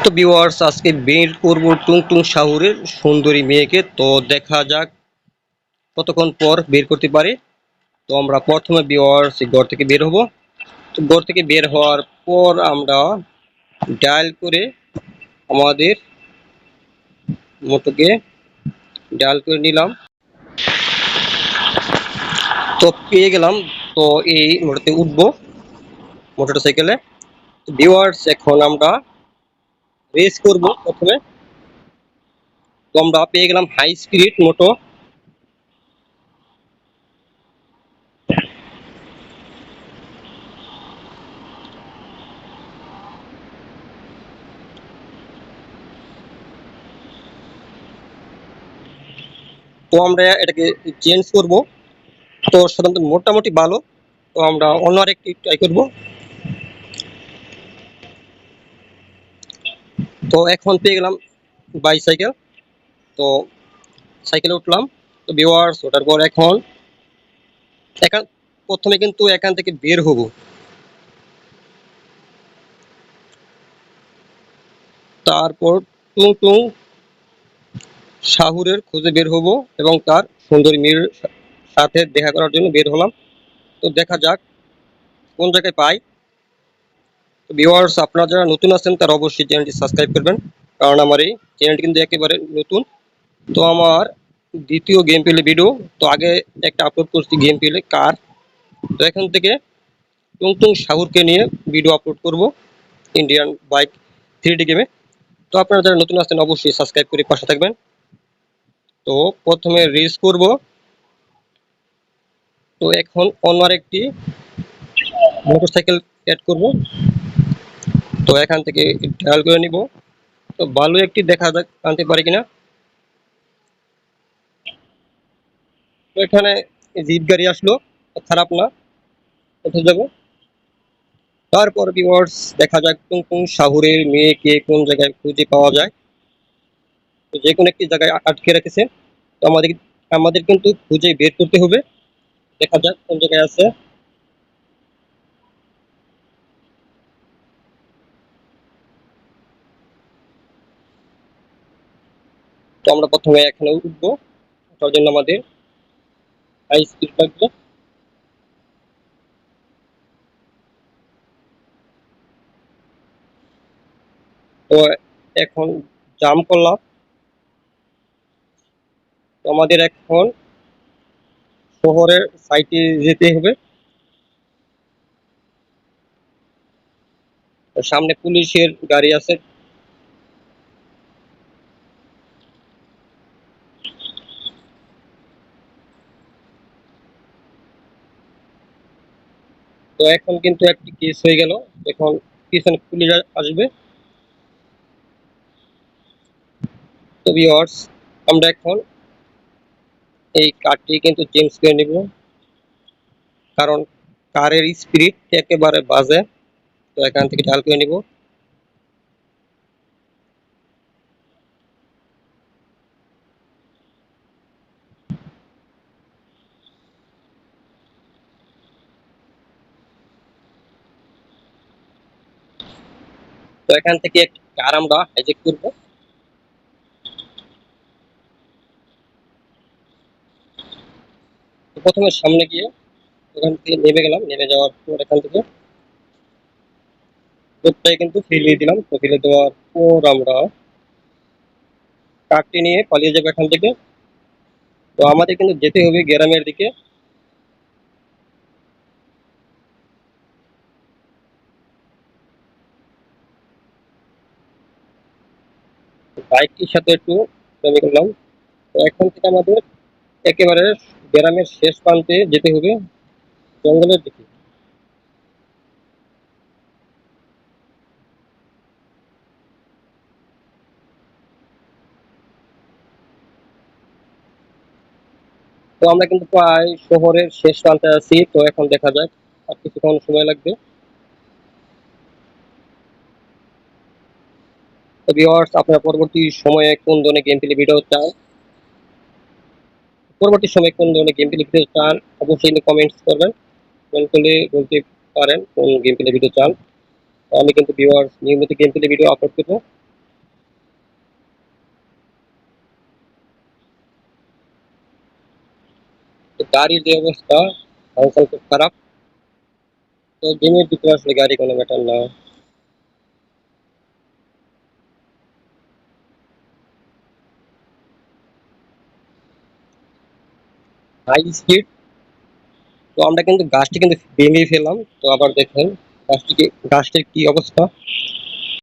তো ভিউয়ার্স আজকে বের করব টুংটুং শাহুরের সুন্দরী মেয়েকে। তো দেখা যাক কতক্ষণ পর বের করতে পারি। তো আমরা প্রথমে ভিউয়ার্স ঘর থেকে বের হব। তো ঘর থেকে বের হওয়ার পর আমরা ডায়াল করে আমাদের মোটরকে ডায়াল করে নিলাম। তো পেয়ে গেলাম। তো এই মোটরতে উঠবো, মোটরসাইকেলে। ভিউয়ার্স এখন আমরা রেস করব প্রথমে। তো আমরা পেয়ে গেলাম হাই স্পিড মোটর। তো আমরা এটাকে চেঞ্জ করব। তো সাধারণত মোটামুটি ভালো। তো আমরা অন্য আরেকটি ট্রাই করব। তো এখন পেয়ে গেলাম বাইসাইকেল। তো সাইকেলে উঠলাম। তো ভিউয়ার্স ওঠার পর এখন এখান প্রথমে কিন্তু এখান থেকে বের হব। তারপর টুং টুং শাহুরের খোঁজে বের হব এবং তার সুন্দরী মেয়ের সাথে দেখা করার জন্য বের হলাম। তো দেখা যাক কোন জায়গায় পাই। তো ভিউয়ার্স আপনারা যারা নতুন আছেন তারা অবশ্যই চ্যানেলটি সাবস্ক্রাইব করবেন, কারণ আমার এই চ্যানেলটি কিন্তু একেবারে নতুন। তো আমার দ্বিতীয় গেম প্লে ভিডিও। তো আগে একটা আপলোড করছি গেম প্লে কার। তো এখান থেকে টুংটুং শাহুরকে নিয়ে ভিডিও আপলোড করব ইন্ডিয়ান বাইক 3D গেমে। তো আপনারা যারা নতুন আসছেন অবশ্যই সাবস্ক্রাইব করে পাশে থাকবেন। তো প্রথমে রেস করব। তো এখন অন্য আরেকটি মোটরসাইকেল অ্যাড করব। তো এখান থেকে ডায়াল করে নিব। তো ভালো একটি দেখা যাক আনতে পারি কিনা। তো এখানে জিপ গাড়ি আসলো, খারাপ না, উঠে যাব। তারপর ভিউয়ার্স দেখা যাক টুংটুং শাহুরের মেয়েকে কোন জায়গায় খুঁজে পাওয়া যায়। তো যে কোনো একটি জায়গায় আটকে রেখেছে। তো আমাদের আমাদের কিন্তু খুঁজে বের করতে হবে। দেখা যাক কোন জায়গায় আছে। তো আমরা প্রথমে এখানে উঠবো। তার জন্য আমাদের হাই স্পিড লাগবে। তো এখন জাম্প করলাম। তো আমাদের এখন শহরের সাইডে যেতে হবে। তো সামনে পুলিশের গাড়ি আছে। তো এখন কিন্তু একটি কেস হয়ে গেল। এখন পিছনে পুলিশ আসবে। তো ভিউয়ার্স আমরা এখন এই কারটি কিন্তু চেঞ্জ করে নিব, কারণ কারের স্পিড একেবারে বাজে। তো এখান থেকে ঢাল করে নিব। তো এখান থেকে একটি কার আমরা হাইজেক করব। তো প্রথমে সামনে গিয়ে এখান থেকে নেমে গেলাম। নেমে যাওয়ার পর এখান থেকে রোডটাই কিন্তু ফেলিয়ে দিলাম। তো ফেলে দেওয়ার পর আমরা কারটি নিয়ে পালিয়ে যাবো এখান থেকে। তো আমাদের কিন্তু যেতে হবে গ্রামের দিকে। বাইকটির সাথে একটু জমি করলাম। তো এখান থেকে আমাদের একেবারে গ্রামের শেষ প্রান্তে যেতে হবে, জঙ্গলের দিকে। তো আমরা কিন্তু প্রায় শহরের শেষ প্রান্তে আছি। তো এখন দেখা যাক আর কিছুক্ষণ সময় লাগবে। তো ভিউয়ার্স আপনারা পরবর্তী সময়ে কোন ধরনের গেম প্লে ভিডিও চান, পরবর্তী সময়ে কোন ধরনের গেম প্লে ভিডিও চান অবশ্যই কমেন্টস করবেন। কমেন্ট করলে বলতে পারেন কোন গেম প্লে ভিডিও চান। তো আমি কিন্তু ভিউয়ার্স নিয়মিত গেম প্লে ভিডিও আপলোড করবো। গাড়ির যে অবস্থা, ফাংশন খুব খারাপ। তো দিনের ভিতরে আসলে গাড়ি কোনো ম্যাটার না। High speed. তো আমরা কিন্তু গাছটি কিন্তু ভেঙে ফেললাম, তো আবার দেখেন গাছটির কি অবস্থা।